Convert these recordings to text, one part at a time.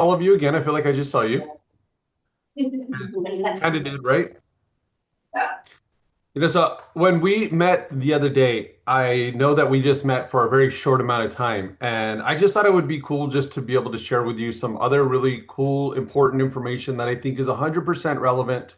All of you again. I feel like I just saw you. Kind of did, right? So when we met the other day, I know that we just met for a very short amount of time, and I just thought it would be cool just to be able to share with you some other really cool, important information that I think is 100% relevant.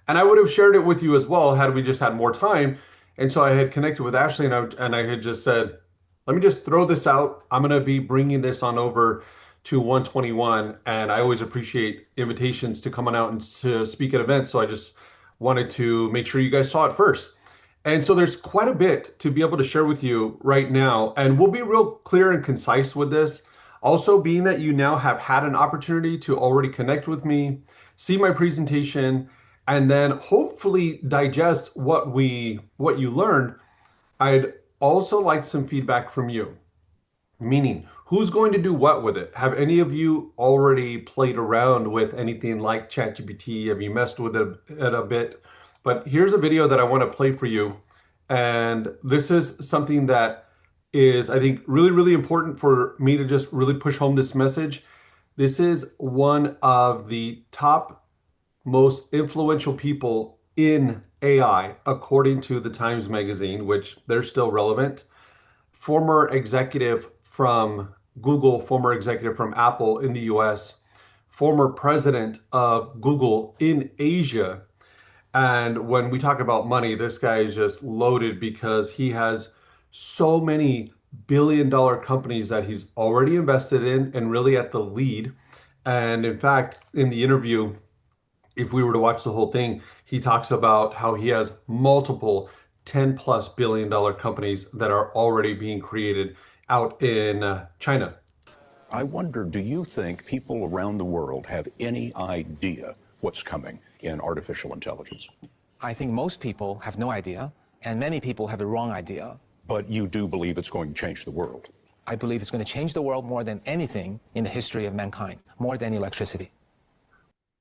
And I would have shared it with you as well had we just had more time. And so I had connected with Ashley and I had just said, let me just throw this out. I'm going to be bringing this on over to 121. And I always appreciate invitations to come on out and to speak at events. So I just wanted to make sure you guys saw it first. And so there's quite a bit to be able to share with you right now. And we'll be real clear and concise with this. Also, being that you now have had an opportunity to already connect with me, see my presentation, and then hopefully digest what you learned, I'd also like some feedback from you. Meaning, who's going to do what with it? Have any of you already played around with anything like ChatGPT? Have you messed with it a bit? But here's a video that I want to play for you. And this is something that is, I think, really, really important for me to just really push home this message. This is one of the top most influential people in AI, according to the Times Magazine, which they're still relevant. Former executive from Google, former executive from Apple in the US, former president of Google in Asia. And when we talk about money, this guy is just loaded because he has so many billion-dollar companies that he's already invested in and really at the lead. And in fact, in the interview, if we were to watch the whole thing, he talks about how he has multiple 10 plus billion-dollar companies that are already being created out in China. I wonder, do you think people around the world have any idea what's coming in artificial intelligence? I think most people have no idea, and many people have the wrong idea. But you do believe it's going to change the world? I believe it's going to change the world more than anything in the history of mankind, more than electricity.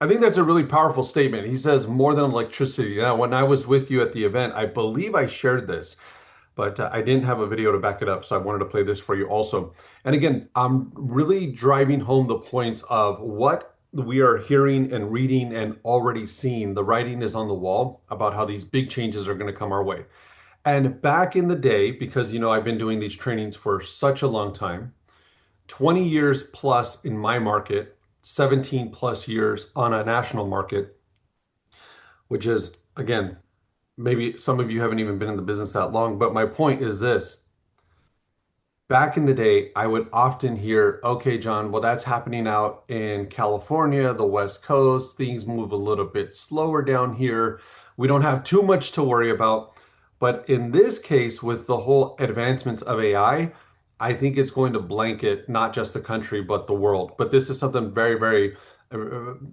I think that's a really powerful statement. He says more than electricity. Now, when I was with you at the event, I believe I shared this, but I didn't have a video to back it up. So I wanted to play this for you also. And again, I'm really driving home the points of what we are hearing and reading and already seeing. The writing is on the wall about how these big changes are going to come our way. And back in the day, because I've been doing these trainings for such a long time, 20 years plus in my market, 17 plus years on a national market, which is, again, maybe some of you haven't even been in the business that long, but my point is this. Back in the day, I would often hear, okay, John, well, that's happening out in California, the West Coast. Things move a little bit slower down here. We don't have too much to worry about. But in this case, with the whole advancements of AI, I think it's going to blanket not just the country, but the world. But this is something very, very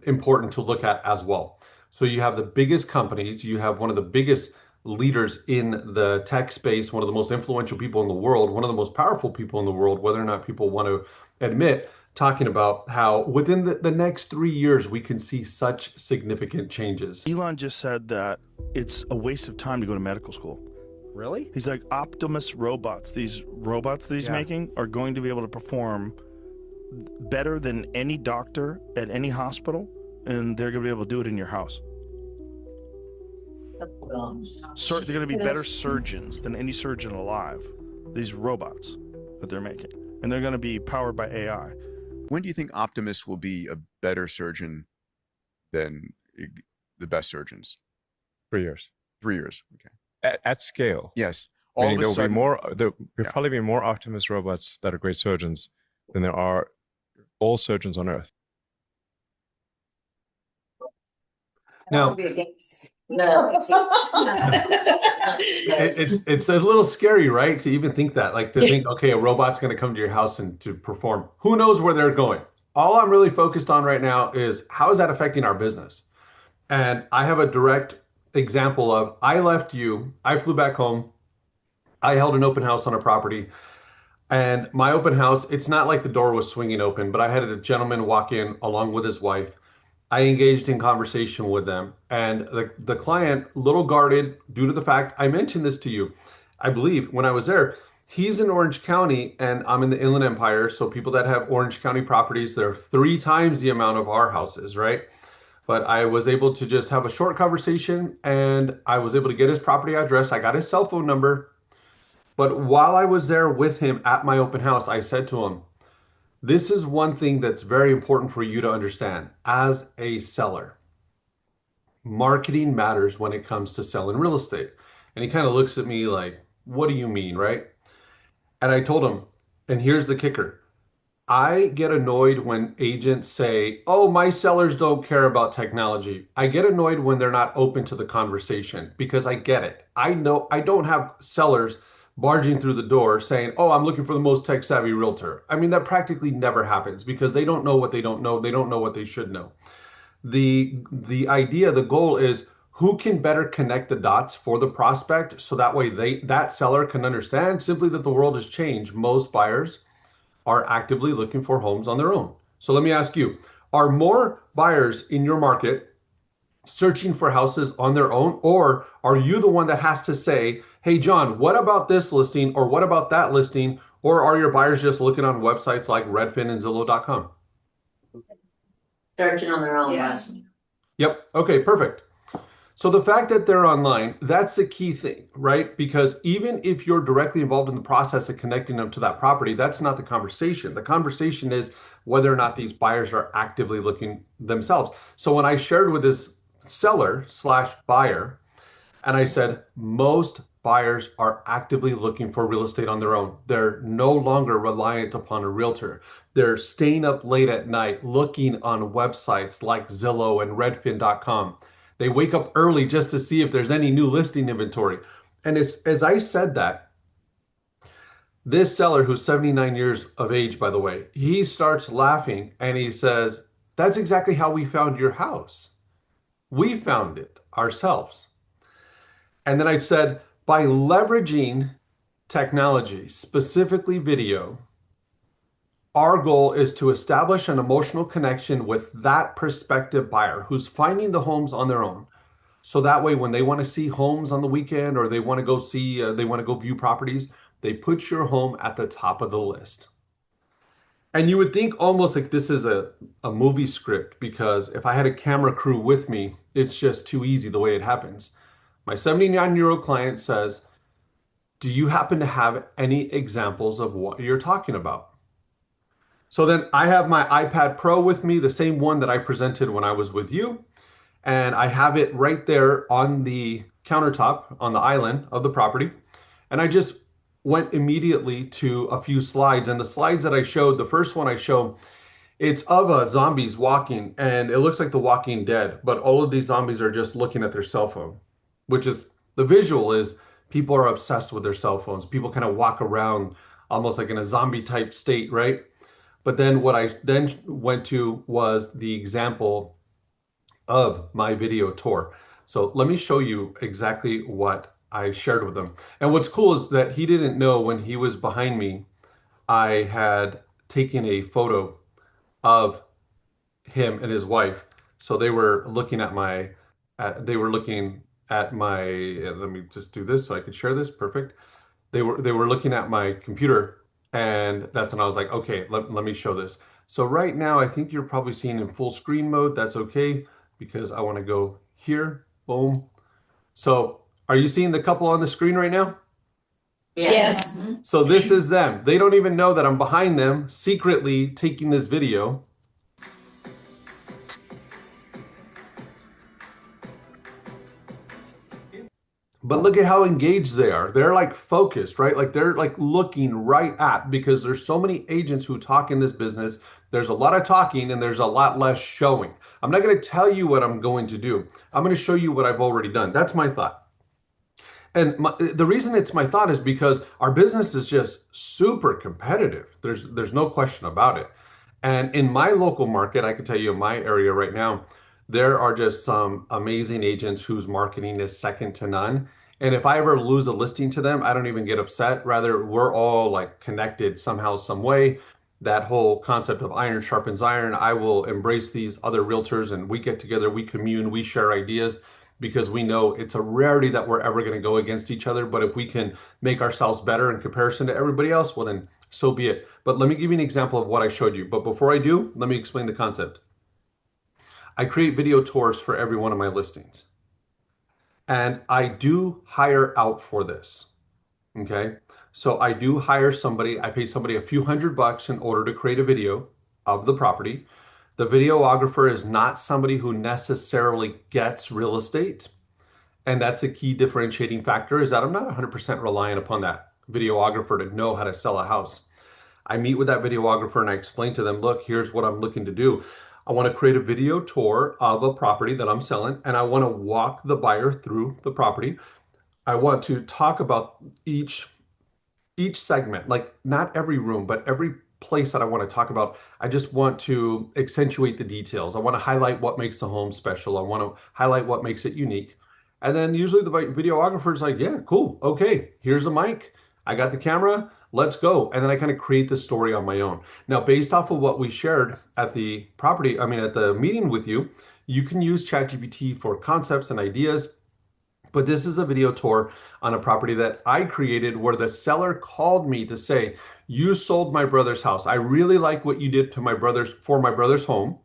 important to look at as well. So you have the biggest companies, you have one of the biggest leaders in the tech space, one of the most influential people in the world, one of the most powerful people in the world, whether or not people want to admit, talking about how within the next 3 years, we can see such significant changes. Elon just said that it's a waste of time to go to medical school. Really? He's like, Optimus robots, these robots that he's making are going to be able to perform better than any doctor at any hospital, and they're going to be able to do it in your house. So they're going to be better surgeons than any surgeon alive, these robots that they're making. And they're going to be powered by AI. When do you think Optimus will be a better surgeon than the best surgeons? 3 years. 3 years, okay. At scale. Yes. All of a there'll sudden, there'll probably be more Optimus robots that are great surgeons than there are all surgeons on Earth. Now, it's a little scary, right? To even think that, like to think, okay, a robot's going to come to your house and to perform. Who knows where they're going? All I'm really focused on right now is how is that affecting our business? And I have a direct example of I left you, I flew back home, I held an open house on a property. And my open house, it's not like the door was swinging open, but I had a gentleman walk in along with his wife. I engaged in conversation with them. And the client, little guarded due to the fact, I mentioned this to you, I believe when I was there, He's in Orange County and I'm in the Inland Empire. So people that have Orange County properties, they're 3 times the amount of our houses, right? But I was able to just have a short conversation and I was able to get his property address. I got his cell phone number. But while I was there with him at my open house, I said to him, this is one thing that's very important for you to understand as a seller. Marketing matters when it comes to selling real estate. And he kind of looks at me like, what do you mean, right? And I told him, and here's the kicker. I get annoyed when agents say, oh, my sellers don't care about technology. I get annoyed when they're not open to the conversation because I get it. I know I don't have sellers barging through the door saying, oh, I'm looking for the most tech savvy realtor. I mean, that practically never happens because they don't know what they don't know. They don't know what they should know. The idea, the goal is who can better connect the dots for the prospect so that way that seller can understand simply that the world has changed. Most buyers are actively looking for homes on their own. So let me ask you, are more buyers in your market searching for houses on their own, or are you the one that has to say, hey, John, what about this listing or what about that listing? Or are your buyers just looking on websites like Redfin and Zillow.com? Searching on their own. Yes. Yep. Okay, perfect. So the fact that they're online, that's the key thing, right? Because even if you're directly involved in the process of connecting them to that property, that's not the conversation. The conversation is whether or not these buyers are actively looking themselves. So when I shared with this seller slash buyer, and I said, most buyers are actively looking for real estate on their own. They're no longer reliant upon a realtor. They're staying up late at night looking on websites like Zillow and Redfin.com. They wake up early just to see if there's any new listing inventory. And as I said that, this seller, who's 79 years of age, by the way, he starts laughing and he says, that's exactly how we found your house. We found it ourselves. And then I said, by leveraging technology, specifically video, our goal is to establish an emotional connection with that prospective buyer who's finding the homes on their own. So that way, when they want to see homes on the weekend or they want to go see, they want to go view properties, they put your home at the top of the list. And you would think almost like this is a movie script because if I had a camera crew with me, it's just too easy the way it happens. My 79-year-old client says, do you happen to have any examples of what you're talking about? So then I have my iPad Pro with me, the same one that I presented when I was with you. And I have it right there on the countertop on the island of the property. And I just went immediately to a few slides. And the slides that I showed, the first one I showed, it's of zombies walking. And it looks like The Walking Dead. But all of these zombies are just looking at their cell phone, which is, the visual is people are obsessed with their cell phones. People kind of walk around almost like in a zombie type state, right? But then what I then went to was the example of my video tour. So let me show you exactly what I shared with him. And what's cool is that he didn't know when he was behind me, I had taken a photo of him and his wife. So they were looking at my, let me just do this so I could share this. Perfect. They were looking at my computer. And that's when I was like, okay, let me show this. So right now, I think you're probably seeing in full screen mode. That's okay, because I want to go here. Boom. So are you seeing the couple on the screen right now? Yes. So this is them. They don't even know that I'm behind them, secretly taking this video. But look at how engaged they are. They're like focused, right? Like they're like looking right at, because there's so many agents who talk in this business. There's a lot of talking and there's a lot less showing. I'm not going to tell you what I'm going to do. I'm going to show you what I've already done. That's my thought. And the reason it's my thought is because our business is just super competitive. There's no question about it. And in my local market, I can tell you in my area right now, there are just some amazing agents whose marketing is second to none. And if I ever lose a listing to them, I don't even get upset. Rather, we're all like connected somehow, some way. That whole concept of iron sharpens iron. I will embrace these other realtors and we get together, we commune, we share ideas. because we know it's a rarity that we're ever going to go against each other. But if we can make ourselves better in comparison to everybody else, well, then so be it. But let me give you an example of what I showed you. But before I do, let me explain the concept. I create video tours for every one of my listings. And I do hire out for this. Okay. So I do hire somebody, I pay somebody a few $100 in order to create a video of the property. The videographer is not somebody who necessarily gets real estate. And that's a key differentiating factor, is that I'm not 100% reliant upon that videographer to know how to sell a house. I meet with that videographer and I explain to them, look, here's what I'm looking to do. I want to create a video tour of a property that I'm selling, and I want to walk the buyer through the property. I want to talk about each segment, like not every room, but every place that I want to talk about. I just want to accentuate the details. I want to highlight what makes the home special. I want to highlight what makes it unique. And then usually the videographer is like, yeah, cool. Okay, here's a mic. I got the camera. Let's go. And then I kind of create the story on my own. Now, based off of what we shared at the at the meeting with you, you can use ChatGPT for concepts and ideas. But this is a video tour on a property that I created where the seller called me to say, you sold my brother's house. I really like what you did to my brother's home,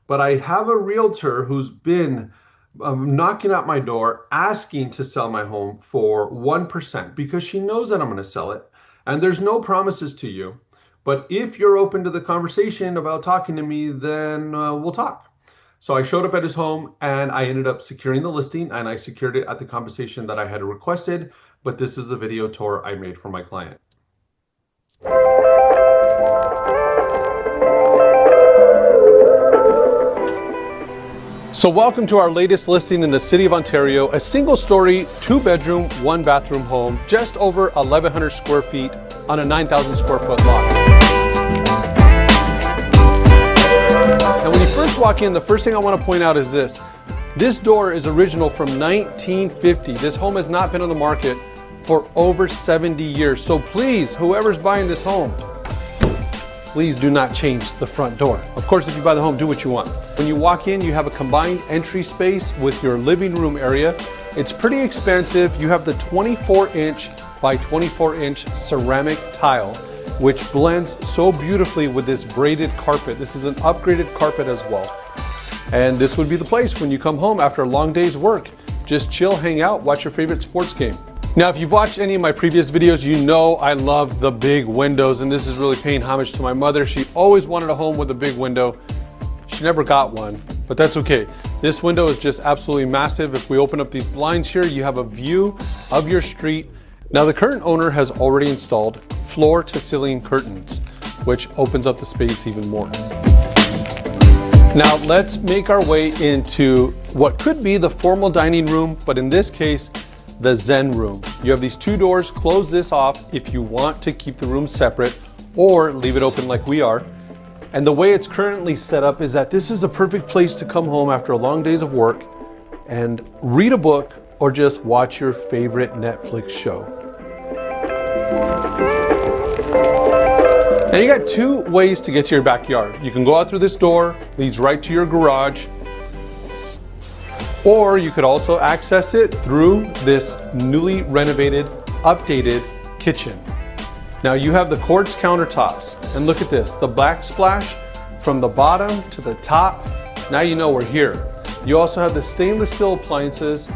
but I have a realtor who's been knocking at my door asking to sell my home for 1% because she knows that I'm going to sell it. And there's no promises to you. But if you're open to the conversation about talking to me, then we'll talk. So I showed up at his home and I ended up securing the listing, and I secured it at the compensation that I had requested. But this is a video tour I made for my client. So welcome to our latest listing in the City of Ontario, a single-story, 2-bedroom, 1-bathroom home, just over 1,100 square feet on a 9,000 square foot lot. And when you first walk in, the first thing I want to point out is this. This door is original from 1950. This home has not been on the market for over 70 years. So please, whoever's buying this home, please do not change the front door. Of course, if you buy the home, do what you want. When you walk in, you have a combined entry space with your living room area. It's pretty expansive. You have the 24-inch by 24-inch ceramic tile, which blends so beautifully with this braided carpet. This is an upgraded carpet as well. And this would be the place when you come home after a long day's work. Just chill, hang out, watch your favorite sports game. Now, if you've watched any of my previous videos, you know I love the big windows, and this is really paying homage to my mother. She always wanted a home with a big window. She never got one, but that's okay. This window is just absolutely massive. If we open up these blinds here, you have a view of your street. Now, the current owner has already installed floor to ceiling curtains, which opens up the space even more. Now, let's make our way into what could be the formal dining room, but in this case, the Zen room. You have these 2 doors. Close this off if you want to keep the room separate, or leave it open like we are. And the way it's currently set up is that this is a perfect place to come home after a long days of work and read a book or just watch your favorite Netflix show. Now, you got 2 ways to get to your backyard. You can go out through this door, leads right to your garage, or you could also access it through this newly renovated, updated kitchen. Now, you have the quartz countertops, and look at this, the backsplash from the bottom to the top. Now you know we're here. You also have the stainless steel appliances.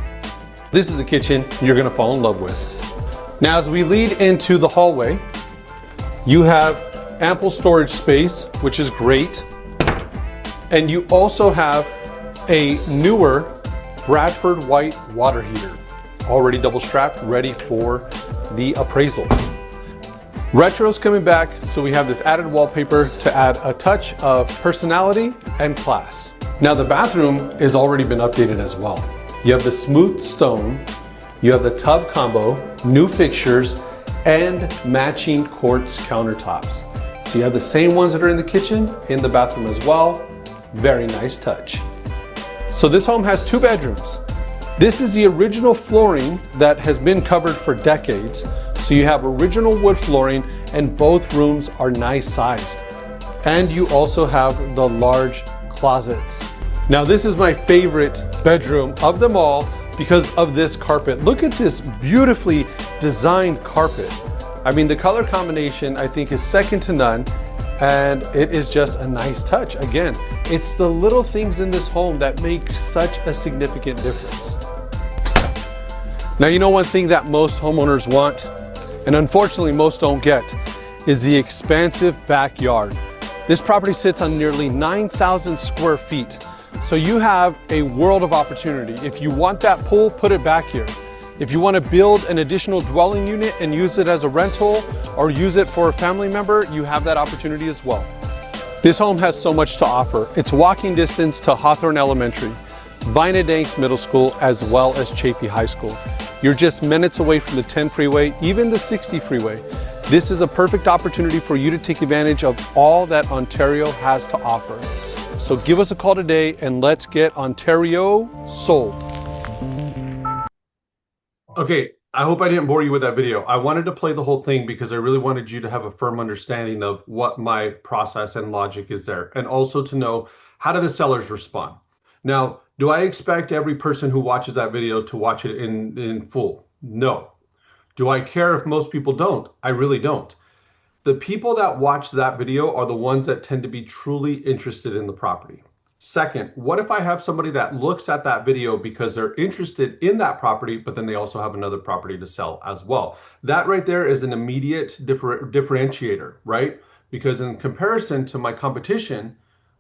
This is a kitchen you're gonna fall in love with. Now, as we lead into the hallway, you have ample storage space, which is great. And you also have a newer Bradford white water heater, already double strapped, ready for the appraisal. Retro's coming back, so we have this added wallpaper to add a touch of personality and class. Now, the bathroom has already been updated as well. You have the smooth stone, you have the tub combo, new fixtures, and matching quartz countertops. So you have the same ones that are in the kitchen, in the bathroom as well. Very nice touch. So this home has 2 bedrooms. This is the original flooring that has been covered for decades. So you have original wood flooring, and both rooms are nice sized. And you also have the large closets. Now, this is my favorite bedroom of them all. because of this carpet. Look at this beautifully designed carpet. I mean, the color combination I think is second to none, and it is just a nice touch. Again, it's the little things in this home that make such a significant difference. Now, you know one thing that most homeowners want, and unfortunately most don't get, is the expansive backyard. This property sits on nearly 9,000 square feet. So you have a world of opportunity. If you want that pool, put it back here. If you want to build an additional dwelling unit and use it as a rental or use it for a family member, you have that opportunity as well. This home has so much to offer. It's walking distance to Hawthorne Elementary, Vinedanks Middle School, as well as Chapey High School. You're just minutes away from the 10 freeway, even the 60 freeway. This is a perfect opportunity for you to take advantage of all that Ontario has to offer. So give us a call today and let's get Ontario sold. Okay, I hope I didn't bore you with that video. I wanted to play the whole thing because I really wanted you to have a firm understanding of what my process and logic is there, and also to know how do the sellers respond. Now, do I expect every person who watches that video to watch it in full? No. Do I care if most people don't? I really don't. The people that watch that video are the ones that tend to be truly interested in the property. Second, what if I have somebody that looks at that video because they're interested in that property, but then they also have another property to sell as well? That right there is an immediate differentiator, right? Because in comparison to my competition,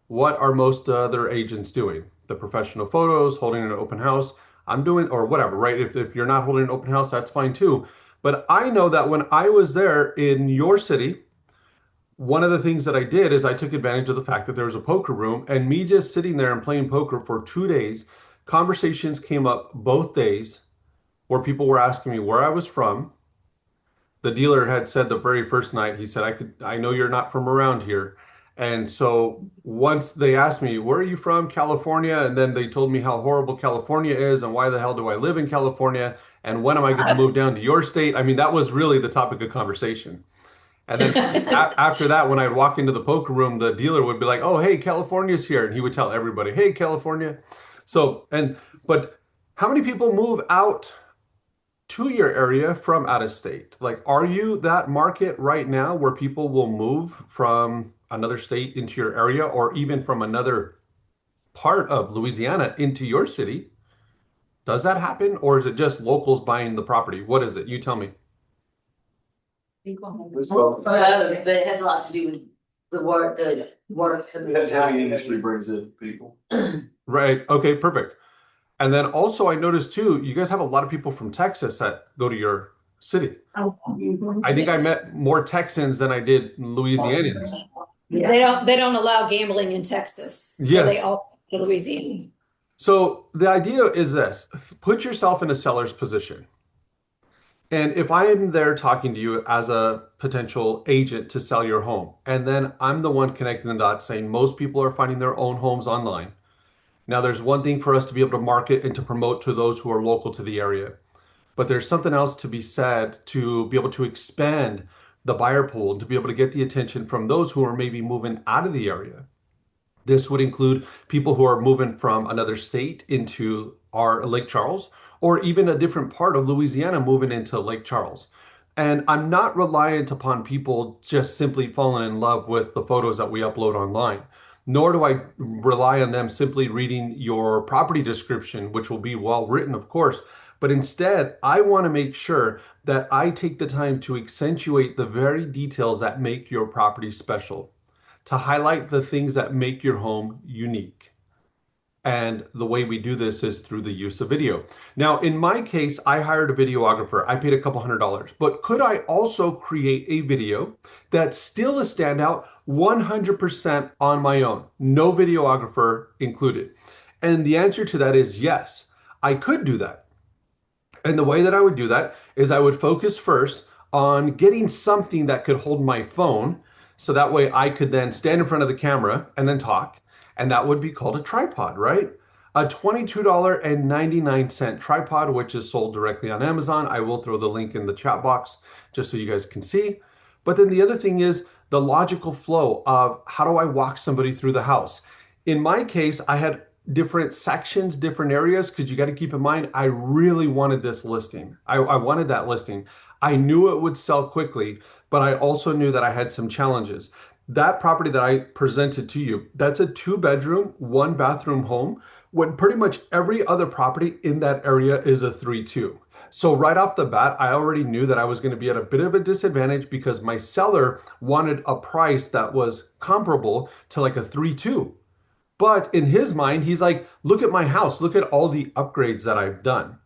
what are most other agents doing? The professional photos, holding an open house. I'm doing, or whatever, right? If you're not holding an open house, that's fine too. But I know that when I was there in your city, one of the things that I did is I took advantage of the fact that there was a poker room, and me just sitting there and playing poker for 2 days, conversations came up both days where people were asking me where I was from. The dealer had said the very first night, he said, I know you're not from around here. And so once they asked me, where are you from? California. And then they told me how horrible California is and why the hell do I live in California? And when am I going to move down to your state? I mean, that was really the topic of conversation. And then after that, when I'd walk into the poker room, the dealer would be like, oh, hey, California's here. And he would tell everybody, hey, California. So, but how many people move out to your area from out of state? Like, are you that market right now where people will move from another state into your area, or even from another part of Louisiana into your city? Does that happen? Or is it just locals buying the property? What is it? You tell me. But it has a lot to do with the work. That's how the industry brings in people. Right. Okay, perfect. And then also I noticed too, you guys have a lot of people from Texas that go to your city. I think I met more Texans than I did Louisianians. They don't allow gambling in Texas. So Yes. they all go to Louisiana. So the idea is this: put yourself in a seller's position. And if I am there talking to you as a potential agent to sell your home, and then I'm the one connecting the dots saying most people are finding their own homes online. Now, there's one thing for us to be able to market and to promote to those who are local to the area, but there's something else to be said to be able to expand the buyer pool, to be able to get the attention from those who are maybe moving out of the area. This would include people who are moving from another state into our Lake Charles, or even a different part of Louisiana moving into Lake Charles. And I'm not reliant upon people just simply falling in love with the photos that we upload online, nor do I rely on them simply reading your property description, which will be well written, of course. But instead, I want to make sure that I take the time to accentuate the very details that make your property special, to highlight the things that make your home unique. And the way we do this is through the use of video. Now, in my case, I hired a videographer. I paid a couple $100s, but could I also create a video that's still a standout 100% on my own, no videographer included? And the answer to that is yes, I could do that. And the way that I would do that is I would focus first on getting something that could hold my phone, so that way I could then stand in front of the camera and then talk. And that would be called a tripod, right? A $22.99 tripod, which is sold directly on Amazon. I will throw the link in the chat box just so you guys can see. But then the other thing is the logical flow of how do I walk somebody through the house? In my case, I had different sections, different areas, because you got to keep in mind, I really wanted this listing. I wanted that listing. I knew it would sell quickly, but I also knew that I had some challenges. That property that I presented to you, that's a 2-bedroom, 1-bathroom home, when pretty much every other property in that area is a 3-2. So right off the bat, I already knew that I was going to be at a bit of a disadvantage because my seller wanted a price that was comparable to like a 3-2. But in his mind, he's like, look at my house, look at all the upgrades that I've done.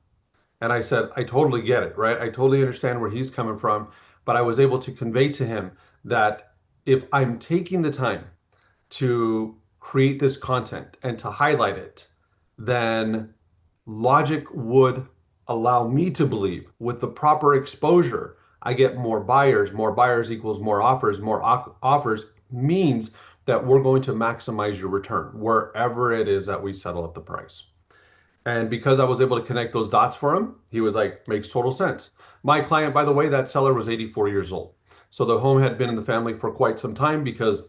And I said, I totally get it, right? I totally understand where he's coming from. But I was able to convey to him that if I'm taking the time to create this content and to highlight it, then logic would allow me to believe with the proper exposure, I get more buyers equals more offers means that we're going to maximize your return wherever it is that we settle at the price. And because I was able to connect those dots for him, he was like, makes total sense. My client, by the way, that seller was 84 years old. So the home had been in the family for quite some time because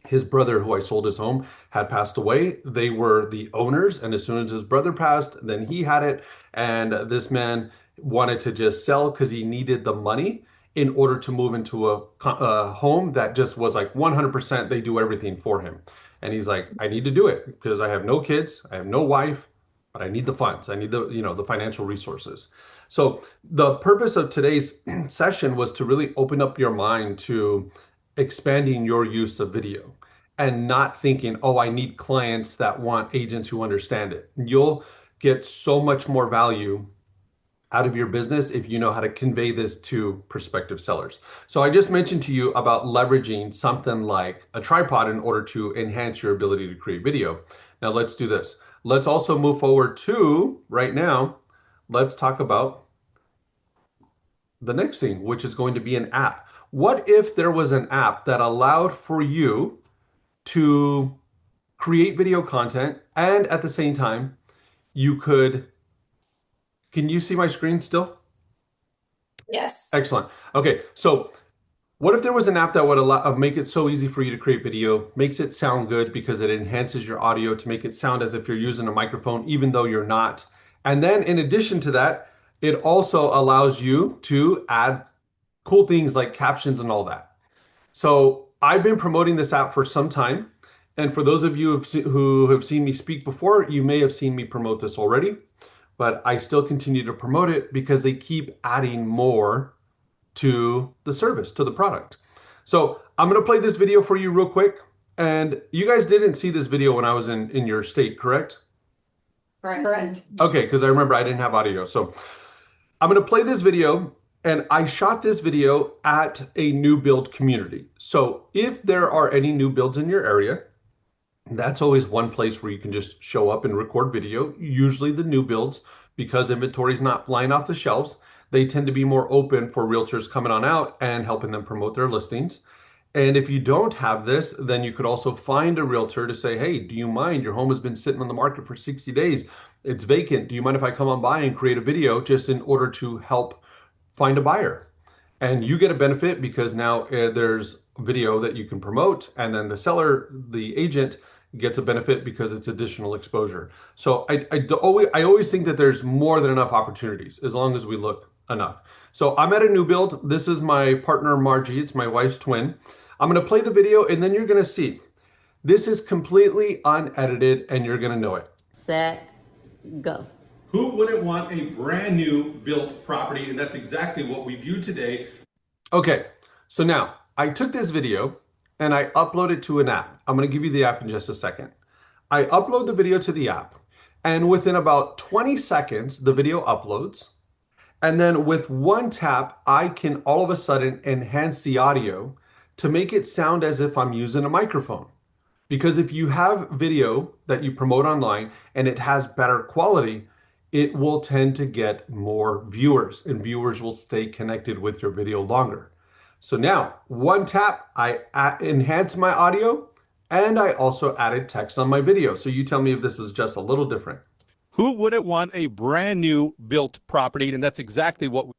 his brother, who I sold his home, had passed away. They were the owners. And as soon as his brother passed, then he had it. And this man wanted to just sell because he needed the money in order to move into a home that just was like 100%, they do everything for him. And he's like, I need to do it because I have no kids, I have no wife, but I need the funds. I need the financial resources. So the purpose of today's session was to really open up your mind to expanding your use of video and not thinking, oh, I need clients that want agents who understand it. You'll get so much more value out of your business if you know how to convey this to prospective sellers. So I just mentioned to you about leveraging something like a tripod in order to enhance your ability to create video. Now let's do this. Let's also move forward to, right now, let's talk about the next thing, which is going to be an app. What if there was an app that allowed for you to create video content and at the same time you could, can you see my screen still? Yes. Excellent. Okay, so what if there was an app that would allow make it so easy for you to create video, makes it sound good because it enhances your audio to make it sound as if you're using a microphone, even though you're not. And then in addition to that, it also allows you to add cool things like captions and all that. So I've been promoting this app for some time. And for those of you who have seen me speak before, you may have seen me promote this already, but I still continue to promote it because they keep adding more to the service, to the product. So I'm going to play this video for you real quick. And you guys didn't see this video when I was in your state, correct? Correct. Okay, because I remember I didn't have audio. So I'm going to play this video, and I shot this video at a new build community. So if there are any new builds in your area, that's always one place where you can just show up and record video. Usually the new builds, because inventory is not flying off the shelves, they tend to be more open for realtors coming on out and helping them promote their listings. And if you don't have this, then you could also find a realtor to say, hey, do you mind? Your home has been sitting on the market for 60 days. It's vacant. Do you mind if I come on by and create a video just in order to help find a buyer? And you get a benefit because now there's video that you can promote, and then the seller, the agent, gets a benefit because it's additional exposure. So I always think that there's more than enough opportunities as long as we look enough. So I'm at a new build. This is my partner, Margie. It's my wife's twin. I'm going to play the video and then you're going to see. This is completely unedited and you're going to know it. Set, go. Who wouldn't want a brand new built property? And that's exactly what we viewed today. Okay, so now I took this video and I upload it to an app. I'm going to give you the app in just a second. I upload the video to the app, and within about 20 seconds, the video uploads. And then with one tap, I can all of a sudden enhance the audio to make it sound as if I'm using a microphone. Because if you have video that you promote online and it has better quality, it will tend to get more viewers, and viewers will stay connected with your video longer. So now, one tap, I enhance my audio, and I also added text on my video. So you tell me if this is just a little different. Who wouldn't want a brand new built property? And that's exactly what we...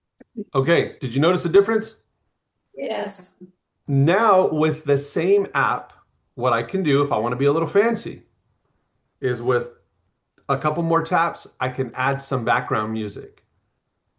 Okay, did you notice a difference? Yes. Now, with the same app, what I can do if I want to be a little fancy is with a couple more taps, I can add some background music.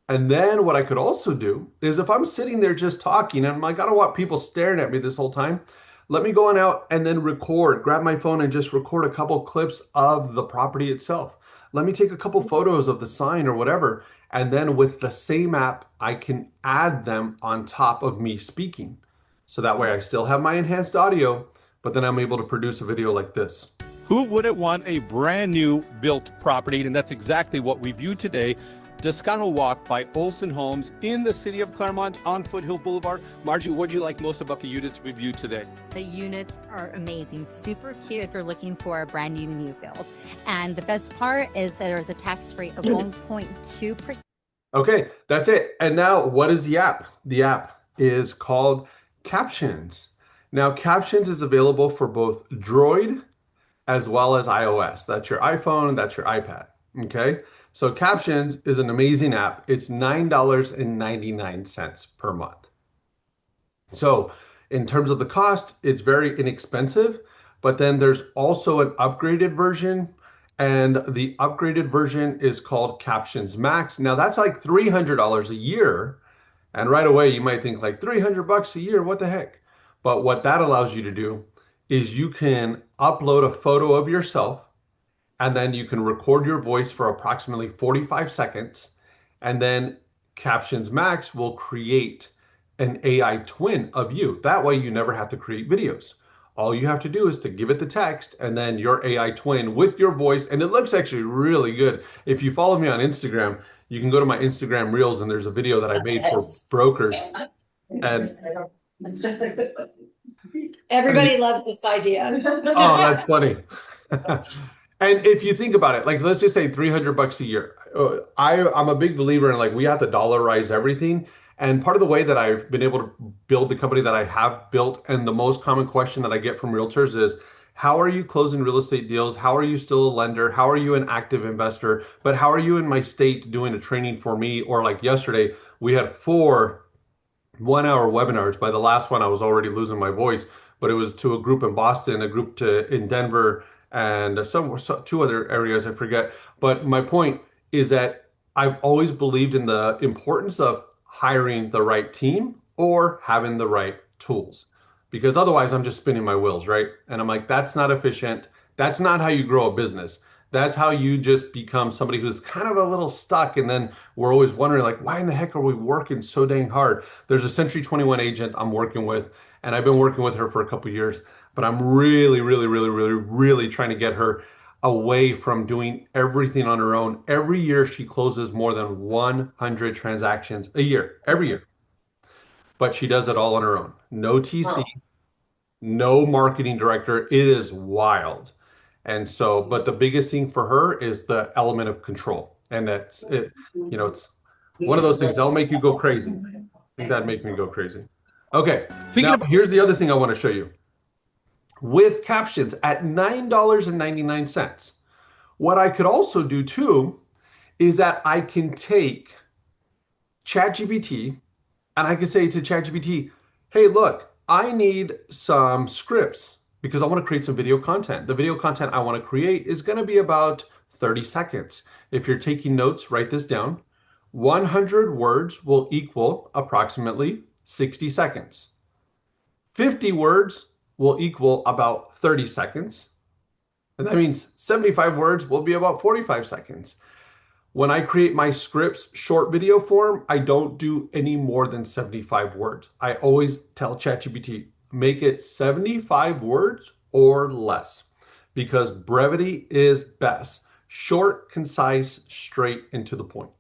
And then what I could also do is if I'm sitting there just talking and I'm like, I don't want people staring at me this whole time, let me go on out and then record, grab my phone and just record a couple clips of the property itself. Let me take a couple photos of the sign or whatever. And then with the same app, I can add them on top of me speaking. So that way I still have my enhanced audio, but then I'm able to produce a video like this. Who wouldn't want a brand new built property? And that's exactly what we view today. Toscano Walk by Olson Homes in the city of Claremont on Foothill Boulevard. Margie, what do you like most about the units we viewed today? The units are amazing, super cute if you're looking for a brand new build. And the best part is that there's a tax rate of 1.2%. Okay, that's it. And now what is the app? The app is called Captions. Now, Captions is available for both Droid as well as iOS. That's your iPhone, that's your iPad, okay? So Captions is an amazing app. It's $9.99 per month. So in terms of the cost, it's very inexpensive, but then there's also an upgraded version, and the upgraded version is called Captions Max. Now that's like $300 a year, and right away you might think like $300 a year, what the heck? But what that allows you to do is you can upload a photo of yourself, and then you can record your voice for approximately 45 seconds. And then Captions Max will create an AI twin of you. That way you never have to create videos. All you have to do is to give it the text and then your AI twin with your voice. And it looks actually really good. If you follow me on Instagram, you can go to my Instagram Reels and there's a video that I made for brokers. And Everybody loves this idea. oh, that's funny. And if you think about it, like let's just say $300 a year. I'm a big believer in like we have to dollarize everything. And part of the way that I've been able to build the company that I have built, and the most common question that I get from realtors is, how are you closing real estate deals? How are you still a lender? How are you an active investor? But how are you in my state doing a training for me? Or like yesterday, we had 4 one-hour webinars. By the last one, I was already losing my voice, but it was to a group in Boston, a group in Denver, and 2 other areas, I forget. But my point is that I've always believed in the importance of hiring the right team or having the right tools, because otherwise I'm just spinning my wheels, right? And I'm like, that's not efficient. That's not how you grow a business. That's how you just become somebody who's kind of a little stuck. And then we're always wondering like, why in the heck are we working so dang hard? There's a Century 21 agent I'm working with, and I've been working with her for a couple of years. But I'm really trying to get her away from doing everything on her own. Every year she closes more than 100 transactions a year, every year. But she does it all on her own. No TC, no marketing director. It is wild. And so, but the biggest thing for her is the element of control. And that's it, it's one of those things that'll make you go crazy. I think that'd make me go crazy. Okay, now here's the other thing I want to show you. With Captions at $9.99. What I could also do too is that I can take ChatGPT and I could say to ChatGPT, hey, look, I need some scripts because I want to create some video content. The video content I want to create is going to be about 30 seconds. If you're taking notes, write this down. 100 words will equal approximately 60 seconds. 50 words will equal about 30 seconds. And that means 75 words will be about 45 seconds. When I create my scripts short video form, I don't do any more than 75 words. I always tell ChatGPT, make it 75 words or less, because brevity is best. Short, concise, straight and to the point.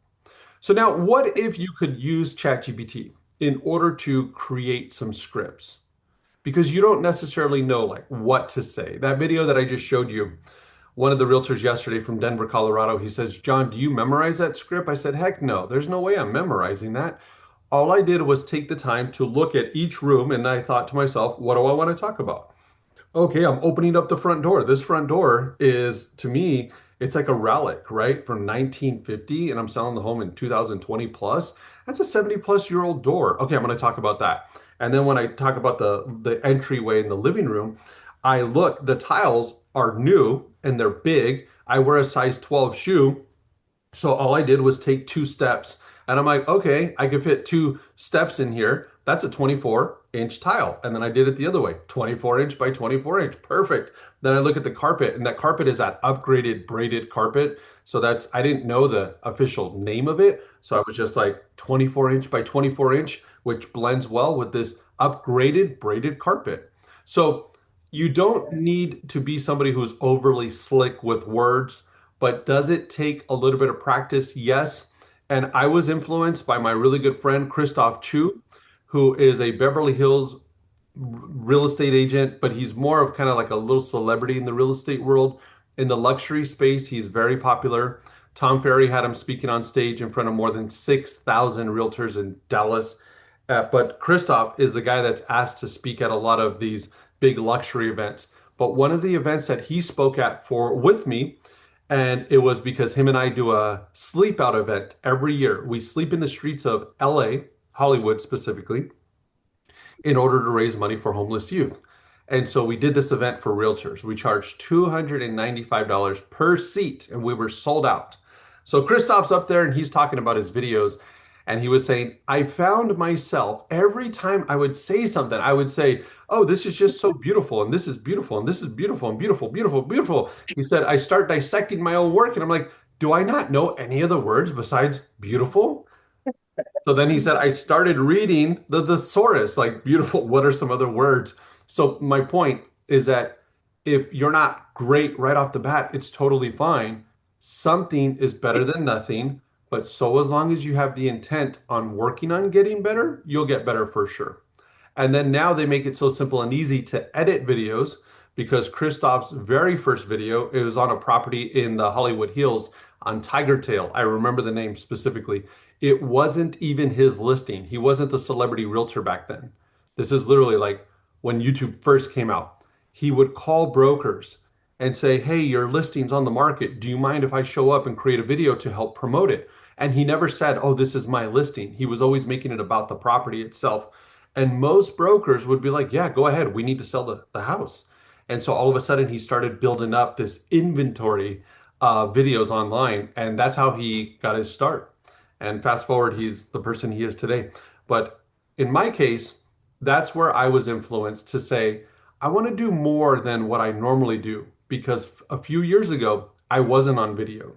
So now what if you could use ChatGPT in order to create some scripts? Because you don't necessarily know like what to say. That video that I just showed you, one of the realtors yesterday from Denver, Colorado, he says, John, do you memorize that script? I said, heck no, there's no way I'm memorizing that. All I did was take the time to look at each room, and I thought to myself, what do I want to talk about? Okay, I'm opening up the front door. This front door is, to me, it's like a relic, right? From 1950, and I'm selling the home in 2020 plus. That's a 70 plus year old door. Okay, I'm going to talk about that. And then when I talk about the entryway in the living room, I look, the tiles are new and they're big. I wear a size 12 shoe. So all I did was take 2 steps, and I'm like, okay, I can fit 2 steps in here. That's a 24-inch tile. And then I did it the other way, 24-inch by 24-inch. Perfect. Then I look at the carpet, and that carpet is that upgraded braided carpet. So that's, I didn't know the official name of it. So I was just like 24-inch by 24-inch, which blends well with this upgraded braided carpet. So you don't need to be somebody who's overly slick with words, but does it take a little bit of practice? Yes. And I was influenced by my really good friend, Christoph Chu, who is a Beverly Hills real estate agent, but he's more of kind of like a little celebrity in the real estate world. In the luxury space, he's very popular. Tom Ferry had him speaking on stage in front of more than 6,000 realtors in Dallas. But Christoph is the guy that's asked to speak at a lot of these big luxury events. But one of the events that he spoke at for with me, and it was because him and I do a sleep out event every year. We sleep in the streets of LA, Hollywood specifically, in order to raise money for homeless youth. And so we did this event for realtors. We charged $295 per seat, and we were sold out. So Christoph's up there and he's talking about his videos. And he was saying, I found myself every time I would say something, I would say, oh, this is just so beautiful. And this is beautiful. And this is beautiful and beautiful, beautiful, beautiful. He said, I start dissecting my own work. And I'm like, do I not know any other words besides beautiful? So then he said, I started reading the thesaurus, like beautiful. What are some other words? So my point is that if you're not great right off the bat, it's totally fine. Something is better than nothing. But so as long as you have the intent on working on getting better, you'll get better for sure. And then now they make it so simple and easy to edit videos, because Christoph's very first video, it was on a property in the Hollywood Hills on Tiger Tail. I remember the name specifically. It wasn't even his listing. He wasn't the celebrity realtor back then. This is literally like when YouTube first came out. He would call brokers and say, hey, your listing's on the market. Do you mind if I show up and create a video to help promote it? And he never said, oh, this is my listing. He was always making it about the property itself. And most brokers would be like, yeah, go ahead. We need to sell the house. And so all of a sudden he started building up this inventory of videos online. And that's how he got his start. And fast forward, he's the person he is today. But in my case, that's where I was influenced to say, I want to do more than what I normally do. Because a few years ago, I wasn't on video.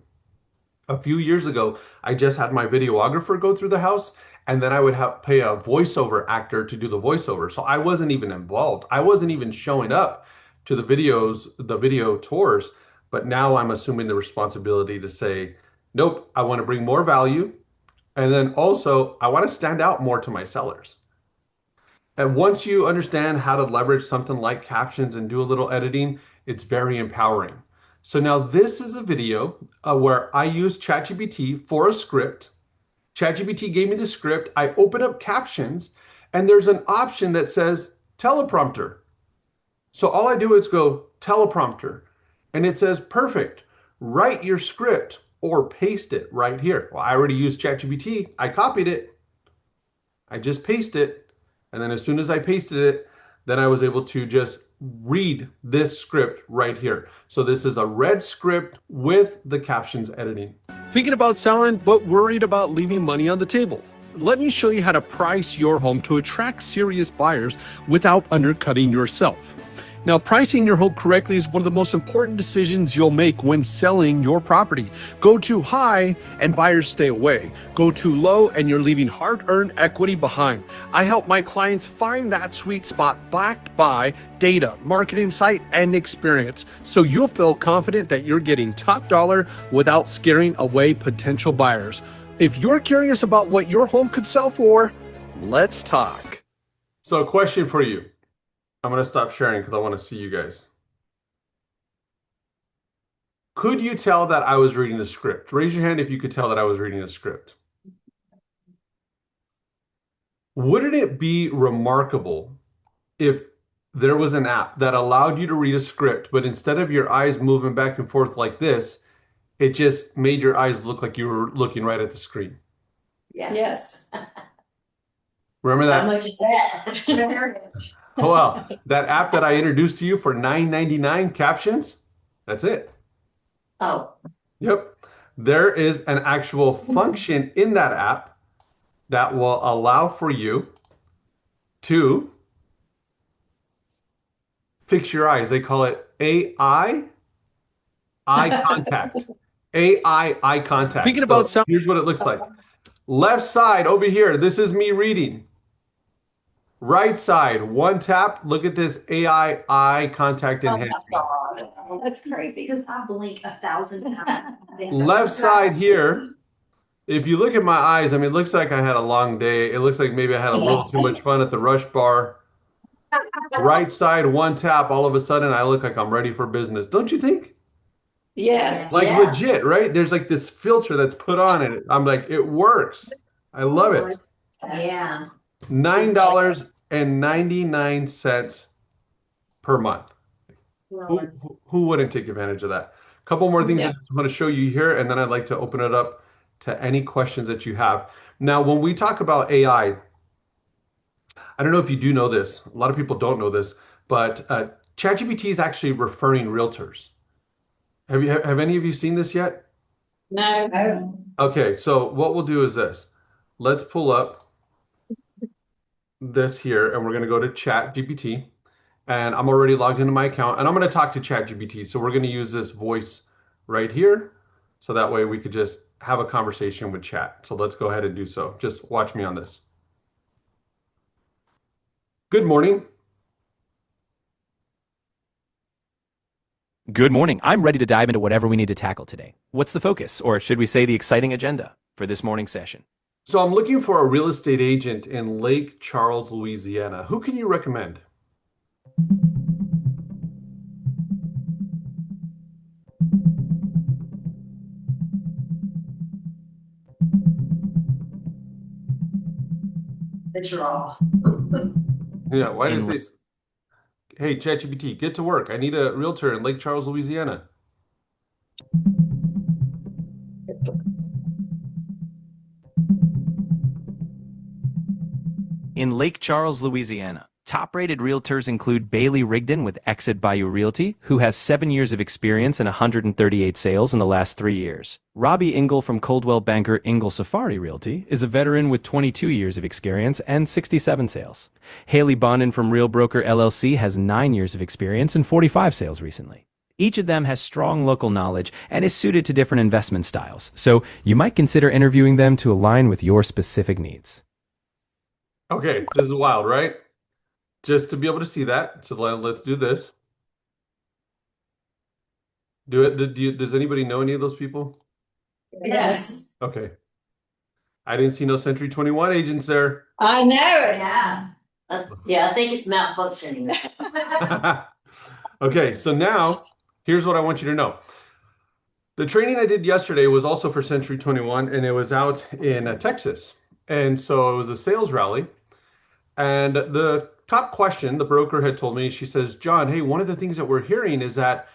A few years ago, I just had my videographer go through the house, and then I would pay a voiceover actor to do the voiceover. So I wasn't even involved. I wasn't even showing up to the videos, the video tours. But now I'm assuming the responsibility to say, nope, I want to bring more value. And then also, I want to stand out more to my sellers. And once you understand how to leverage something like captions and do a little editing, it's very empowering. So now this is a video where I use ChatGPT for a script. ChatGPT gave me the script. I open up captions, and there's an option that says teleprompter. So all I do is go teleprompter, and it says, perfect, write your script or paste it right here. Well, I already used ChatGPT. I copied it. I just pasted it. And then as soon as I pasted it, then I was able to just read this script right here. So this is a red script with the captions editing. Thinking about selling, but worried about leaving money on the table? Let me show you how to price your home to attract serious buyers without undercutting yourself. Now, pricing your home correctly is one of the most important decisions you'll make when selling your property. Go too high and buyers stay away. Go too low and you're leaving hard-earned equity behind. I help my clients find that sweet spot backed by data, market insight, and experience, so you'll feel confident that you're getting top dollar without scaring away potential buyers. If you're curious about what your home could sell for, let's talk. So a question for you. I'm going to stop sharing because I want to see you guys. Could you tell that I was reading the script? Raise your hand if you could tell that I was reading the script. Wouldn't it be remarkable if there was an app that allowed you to read a script, but instead of your eyes moving back and forth like this, it just made your eyes look like you were looking right at the screen? Yes. Remember that? How much is that? Oh, wow. That app that I introduced to you for $9.99 captions, that's it. Oh, Yep. There is an actual function in that app that will allow for you to fix your eyes. They call it AI eye contact. AI eye contact. Thinking about So some. here's what it looks like. Left side over here, this is me reading. Right side, one tap. Look at this AI eye contact enhancement. God. That's crazy. Because I blink 1,000 times. Left side here, if you look at my eyes, I mean, it looks like I had a long day. It looks like maybe I had a little too much fun at the Rush Bar. Right side, one tap, all of a sudden I look like I'm ready for business. Don't you think? Yes. Like legit, right? There's like this filter that's put on it. I'm like, it works. I love it. Yeah. $9.99 per month. Who wouldn't take advantage of that? A couple more things I just want to show you here, and then I'd like to open it up to any questions that you have. Now, when we talk about AI, I don't know if you do know this. A lot of people don't know this, but ChatGPT is actually referring realtors. Have any of you seen this yet? No. Okay, so what we'll do is this. Let's pull up this here, and we're going to go to ChatGPT. And I'm already logged into my account, and I'm going to talk to ChatGPT. So we're going to use this voice right here. So that way we could just have a conversation with chat. So let's go ahead and do so. Just watch me on this. Good morning. Good morning. I'm ready to dive into whatever we need to tackle today. What's the focus, or should we say the exciting agenda for this morning's session? So I'm looking for a real estate agent in Lake Charles, Louisiana. Who can you recommend? Draw. Yeah, why does this? Hey, ChatGPT, get to work. I need a realtor in Lake Charles, Louisiana. In Lake Charles, Louisiana, top-rated realtors include Bailey Rigdon with Exit Bayou Realty, who has 7 years of experience and 138 sales in the last 3 years. Robbie Ingle from Coldwell Banker Ingle Safari Realty is a veteran with 22 years of experience and 67 sales. Haley Bonin from Real Broker LLC has 9 years of experience and 45 sales recently. Each of them has strong local knowledge and is suited to different investment styles, so you might consider interviewing them to align with your specific needs. Okay, this is wild, right? Just to be able to see that. So let's do this. Do it. Does anybody know any of those people? Yes. Okay. I didn't see no Century 21 agents there. I know it. Yeah. Yeah, I think it's malfunctioning. Okay, so now here's what I want you to know. The training I did yesterday was also for Century 21, and it was out in Texas. And so it was a sales rally. And the top question the broker had told me, she says, John, hey, one of the things that we're hearing is that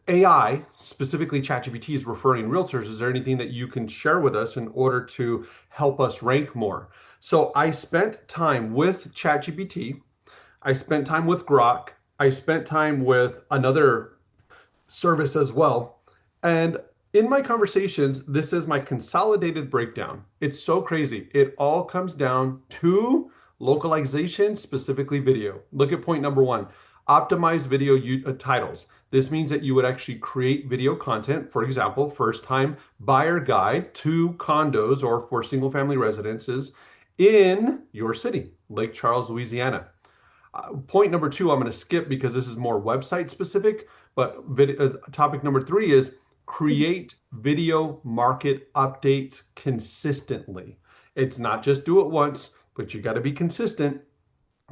AI, specifically ChatGPT, is referring realtors. Is there anything that you can share with us in order to help us rank more? So I spent time with ChatGPT. I spent time with Grok. I spent time with another service as well. And in my conversations, this is my consolidated breakdown. It's so crazy. It all comes down to localization, specifically video. Look at point number 1, optimize video titles. This means that you would actually create video content, for example, first time buyer guide to condos or for single family residences in your city, Lake Charles, Louisiana. Point number 2, I'm going to skip because this is more website specific, but topic number 3 is create video market updates consistently. It's not just do it once, but you got to be consistent,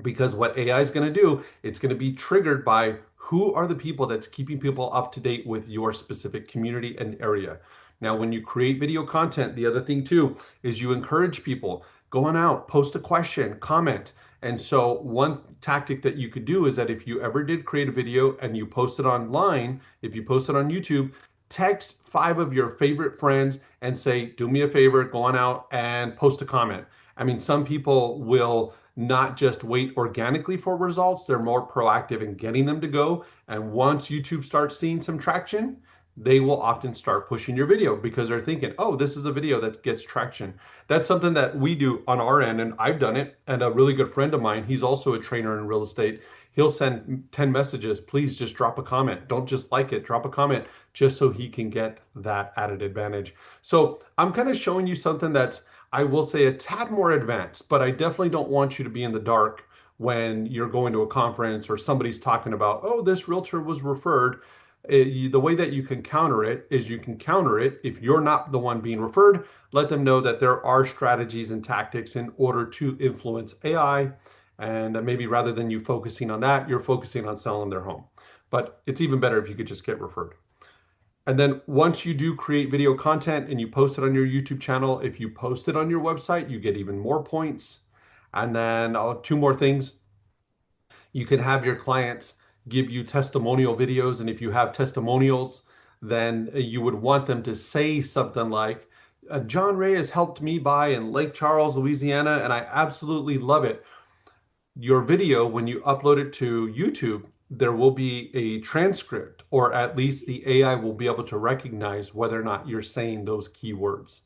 because what AI is going to do, it's going to be triggered by who are the people that's keeping people up to date with your specific community and area. Now, when you create video content, the other thing too is you encourage people, go on out, post a question, comment. And so one tactic that you could do is that if you ever did create a video and you post it online, if you post it on YouTube, text 5 of your favorite friends and say, do me a favor, go on out and post a comment. I mean, some people will not just wait organically for results, they're more proactive in getting them to go. And once YouTube starts seeing some traction, they will often start pushing your video because they're thinking, oh, this is a video that gets traction. That's something that we do on our end, and I've done it. And a really good friend of mine, he's also a trainer in real estate. He'll send 10 messages. Please just drop a comment. Don't just like it, drop a comment just so he can get that added advantage. So I'm kind of showing you something that's, I will say, a tad more advanced, but I definitely don't want you to be in the dark when you're going to a conference or somebody's talking about, oh, this realtor was referred. The way that you can counter it is you can counter it if you're not the one being referred. Let them know that there are strategies and tactics in order to influence AI. And maybe rather than you focusing on that, you're focusing on selling their home. But it's even better if you could just get referred. And then once you do create video content and you post it on your YouTube channel, if you post it on your website, you get even more points. And then two more things. You can have your clients give you testimonial videos. And if you have testimonials, then you would want them to say something like, John Reyes helped me buy in Lake Charles, Louisiana, and I absolutely love it. Your video, when you upload it to YouTube, there will be a transcript, or at least the AI will be able to recognize whether or not you're saying those keywords.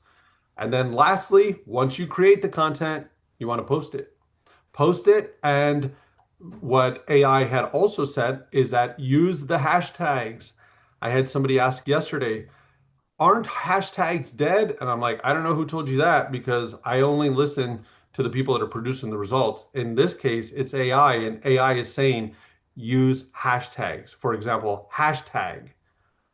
And then lastly, once you create the content, you want to post it. Post it, and what AI had also said is that use the hashtags. I had somebody ask yesterday, aren't hashtags dead? And I'm like, I don't know who told you that, because I only listen to the people that are producing the results. In this case, it's AI, and AI is saying use hashtags. For example, hashtag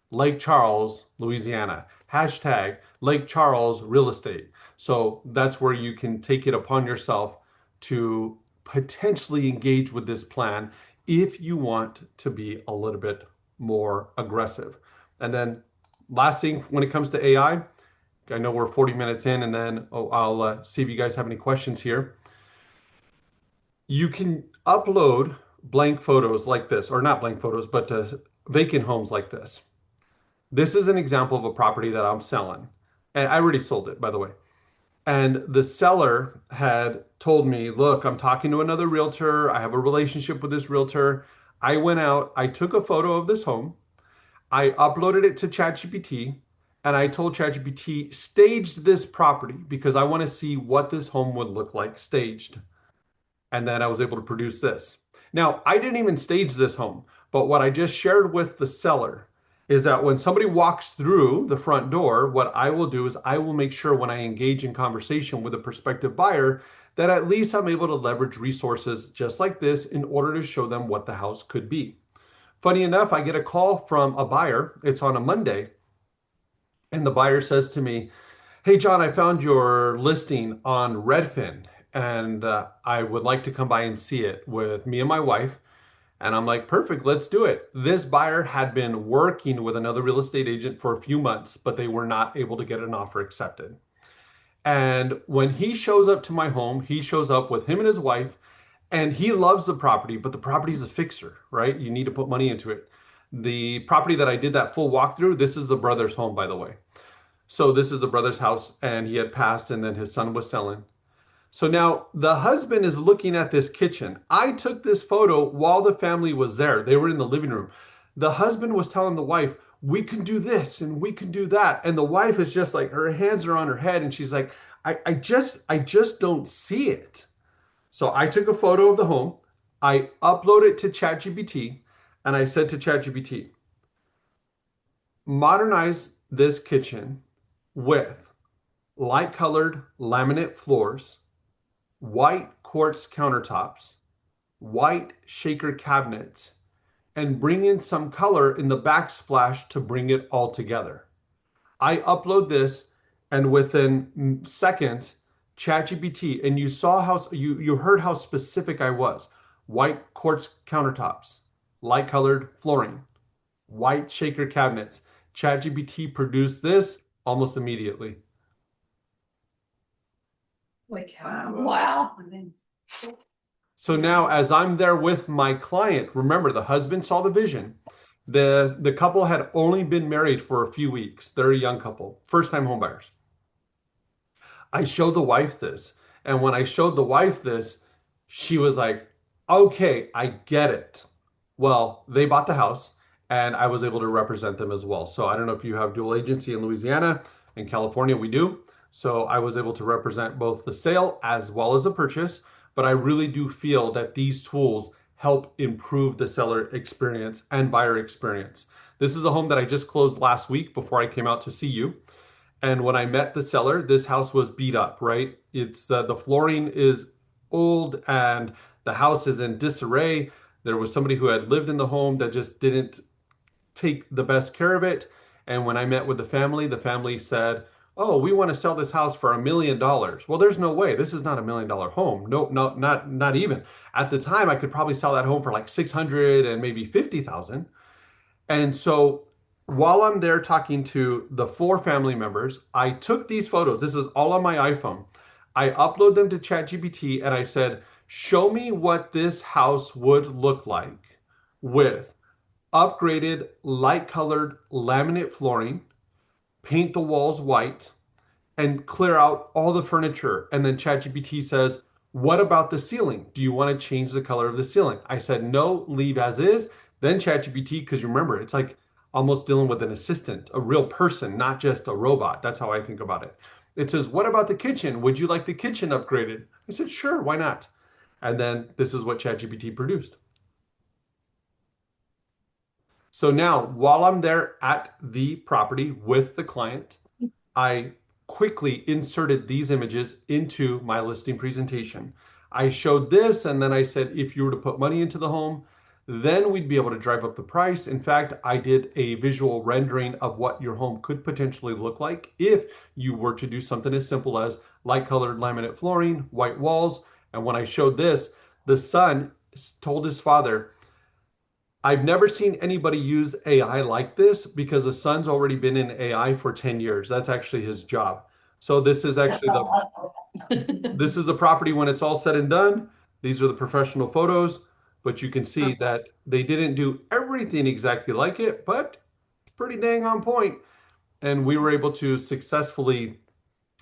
Lake Charles, Louisiana, hashtag Lake Charles real estate. So that's where you can take it upon yourself to potentially engage with this plan if you want to be a little bit more aggressive. And then last thing, when it comes to AI, I know we're 40 minutes in, and then I'll see if you guys have any questions here. You can upload blank photos like this, or not blank photos, but vacant homes like this. This is an example of a property that I'm selling. And I already sold it, by the way. And the seller had told me, look, I'm talking to another realtor. I have a relationship with this realtor. I went out, I took a photo of this home. I uploaded it to ChatGPT, and I told ChatGPT, staged this property because I want to see what this home would look like staged. And then I was able to produce this. Now, I didn't even stage this home, but what I just shared with the seller is that when somebody walks through the front door, what I will do is I will make sure when I engage in conversation with a prospective buyer that at least I'm able to leverage resources just like this in order to show them what the house could be. Funny enough, I get a call from a buyer. It's on a Monday. And the buyer says to me, hey, John, I found your listing on Redfin, and I would like to come by and see it with me and my wife. And I'm like, perfect, let's do it. This buyer had been working with another real estate agent for a few months, but they were not able to get an offer accepted. And when he shows up to my home, he shows up with him and his wife, and he loves the property, but the property is a fixer, right? You need to put money into it. The property that I did that full walkthrough, this is the brother's home, by the way. So this is the brother's house, and he had passed, and then his son was selling. So now the husband is looking at this kitchen. I took this photo while the family was there. They were in the living room. The husband was telling the wife, we can do this and we can do that. And the wife is just like, her hands are on her head, and she's like, I just don't see it. So I took a photo of the home. I uploaded it to ChatGPT, and I said to ChatGPT, modernize this kitchen with light colored laminate floors, white quartz countertops, white shaker cabinets, and bring in some color in the backsplash to bring it all together. I upload this, and within seconds, ChatGPT, and you saw how, you heard how specific I was. White quartz countertops, light colored flooring, white shaker cabinets. ChatGPT produced this almost immediately. Wow. So now as I'm there with my client, remember the husband saw the vision. The couple had only been married for a few weeks. They're a young couple, first-time homebuyers. I showed the wife this, and when I showed the wife this, she was like, okay, I get it. Well, they bought the house, and I was able to represent them as well. So I don't know if you have dual agency in Louisiana. In California, we do. So I was able to represent both the sale as well as the purchase, but I really do feel that these tools help improve the seller experience and buyer experience. This is a home that I just closed last week before I came out to see you. And when I met the seller, this house was beat up, right? It's the flooring is old and the house is in disarray. There was somebody who had lived in the home that just didn't take the best care of it. And when I met with the family said, "Oh, we want to sell this house for $1 million." Well, there's no way. This is not $1 million home. No, no, not even. At the time, I could probably sell that home for like 600 and maybe 50,000. And so while I'm there talking to the 4 family members, I took these photos. This is all on my iPhone. I upload them to ChatGPT and I said, "Show me what this house would look like with upgraded light colored laminate flooring, paint the walls white, and clear out all the furniture." And then ChatGPT says, "What about the ceiling? Do you want to change the color of the ceiling?" I said, "No, leave as is." Then ChatGPT, because you remember, it's like almost dealing with an assistant, a real person, not just a robot. That's how I think about it. It says, "What about the kitchen? Would you like the kitchen upgraded?" I said, "Sure, why not?" And then this is what ChatGPT produced. So now, while I'm there at the property with the client, I quickly inserted these images into my listing presentation. I showed this, and then I said, if you were to put money into the home, then we'd be able to drive up the price. In fact, I did a visual rendering of what your home could potentially look like if you were to do something as simple as light colored laminate flooring, white walls. And when I showed this, the son told his father, "I've never seen anybody use AI like this," because the son's already been in AI for 10 years. That's actually his job. So this is actually this is the property when it's all said and done. These are the professional photos, but you can see that they didn't do everything exactly like it, but it's pretty dang on point. And we were able to successfully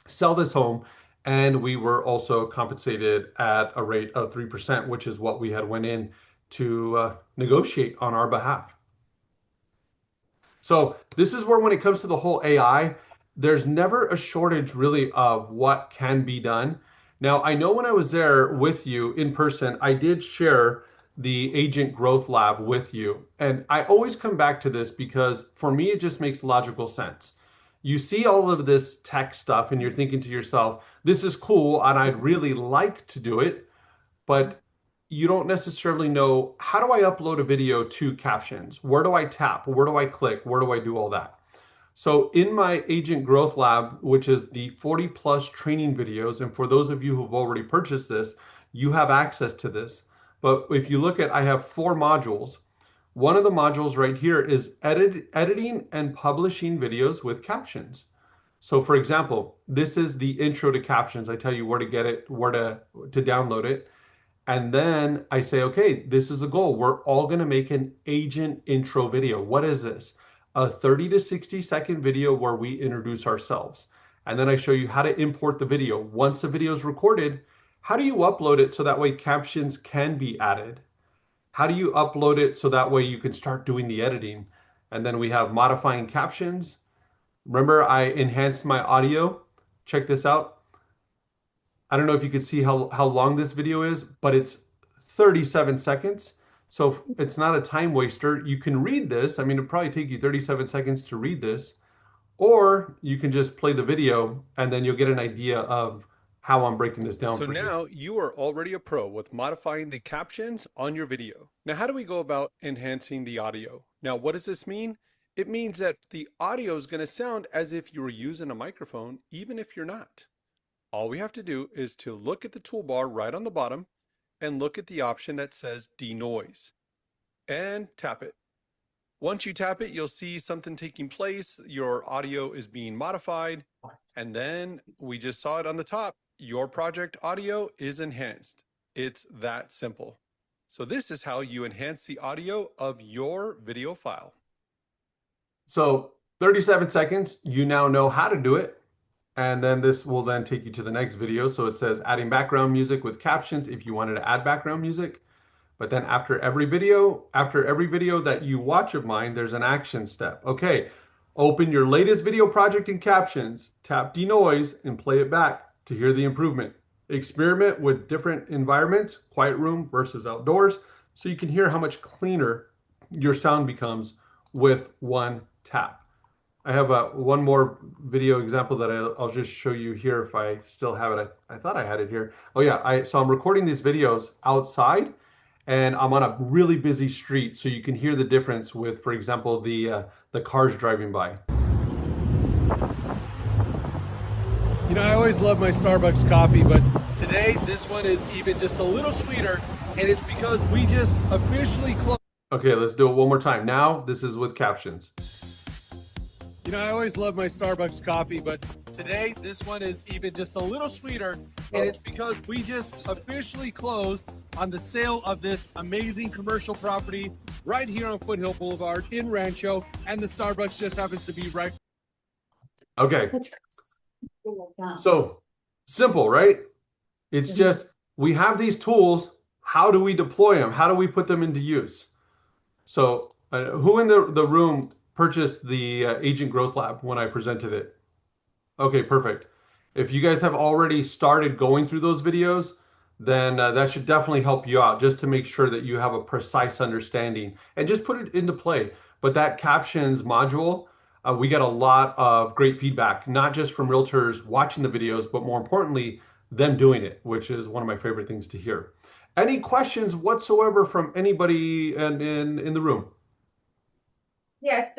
sell this home, and we were also compensated at a rate of 3%, which is what we had went in to negotiate on our behalf. So this is where, when it comes to the whole AI, there's never a shortage really of what can be done. Now, I know when I was there with you in person, I did share the Agent Growth Lab with you. And I always come back to this because for me, it just makes logical sense. You see all of this tech stuff and you're thinking to yourself, this is cool and I'd really like to do it, but you don't necessarily know, how do I upload a video to captions? Where do I tap? Where do I click? Where do I do all that? So in my Agent Growth Lab, which is the 40+ training videos, and for those of you who've already purchased this, you have access to this. But if you look at, I have 4 modules. One of the modules right here is editing and publishing videos with captions. So for example, this is the intro to captions. I tell you where to get it, where to download it. And then I say, okay, this is a goal. We're all going to make an agent intro video. What is this? A 30 to 60-second video where we introduce ourselves. And then I show you how to import the video. Once the video is recorded, how do you upload it so that way captions can be added? How do you upload it so that way you can start doing the editing? And then we have modifying captions. Remember, I enhanced my audio. Check this out. I don't know if you can see how long this video is, but it's 37 seconds. So it's not a time waster. You can read this. I mean, it'll probably take you 37 seconds to read this, or you can just play the video and then you'll get an idea of how I'm breaking this down. So now you are already a pro with modifying the captions on your video. Now, how do we go about enhancing the audio? Now, what does this mean? It means that the audio is going to sound as if you were using a microphone, even if you're not. All we have to do is to look at the toolbar right on the bottom and look at the option that says denoise and tap it. Once you tap it, you'll see something taking place. Your audio is being modified. And then we just saw it on the top. Your project audio is enhanced. It's that simple. So this is how you enhance the audio of your video file. So 37 seconds, you now know how to do it. And then this will then take you to the next video. So it says adding background music with captions if you wanted to add background music. But then after every video that you watch of mine, there's an action step. Okay, open your latest video project in captions, tap denoise, and play it back to hear the improvement. Experiment with different environments, quiet room versus outdoors, so you can hear how much cleaner your sound becomes with one tap. I have one more video example that I'll just show you here if I still have it. I thought I had it here. Oh yeah, so I'm recording these videos outside and I'm on a really busy street, so you can hear the difference with, for example, the cars driving by. You know, I always love my Starbucks coffee, but today this one is even just a little sweeter, and it's because we just officially closed. Okay, let's do it one more time. Now, this is with captions. You know, I always love my Starbucks coffee, but today this one is even just a little sweeter, and it's because we just officially closed on the sale of this amazing commercial property right here on Foothill Boulevard in Rancho, and the Starbucks just happens to be right. Okay. So simple, right? It's just, we have these tools. How do we deploy them? How do we put them into use? So who in the room purchased the Agent Growth Lab when I presented it? Okay, perfect. If you guys have already started going through those videos, then that should definitely help you out, just to make sure that you have a precise understanding and just put it into play. But that captions module, we got a lot of great feedback, not just from realtors watching the videos, but more importantly, them doing it, which is one of my favorite things to hear. Any questions whatsoever from anybody in the room? Yes,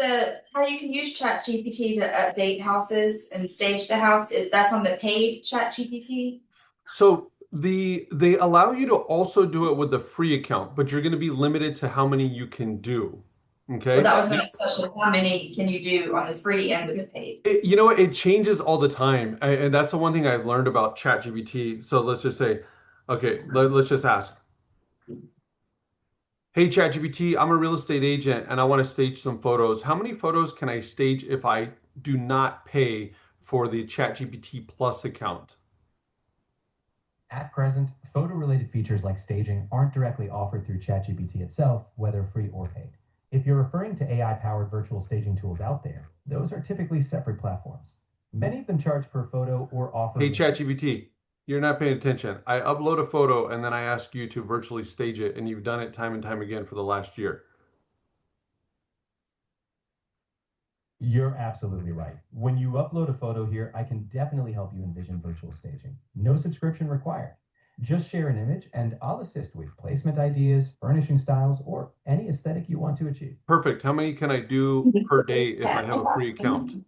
how you can use ChatGPT to update houses and stage the house, that's on the paid ChatGPT? So they allow you to also do it with the free account, but you're going to be limited to how many you can do. Okay. Well, that was my next question. How many can you do on the free and with the paid? You know, it changes all the time. And that's the one thing I've learned about ChatGPT. So let's just say, okay, let's just ask. Hey, ChatGPT, I'm a real estate agent and I want to stage some photos. How many photos can I stage if I do not pay for the ChatGPT Plus account? At present, photo-related features like staging aren't directly offered through ChatGPT itself, whether free or paid. If you're referring to AI-powered virtual staging tools out there, those are typically separate platforms. Many of them charge per photo or offer... Hey, ChatGPT, you're not paying attention. I upload a photo and then I ask you to virtually stage it, and you've done it time and time again for the last year. You're absolutely right. When you upload a photo here, I can definitely help you envision virtual staging. No subscription required. Just share an image and I'll assist with placement ideas, furnishing styles, or any aesthetic you want to achieve. Perfect. How many can I do per day if I have a free account?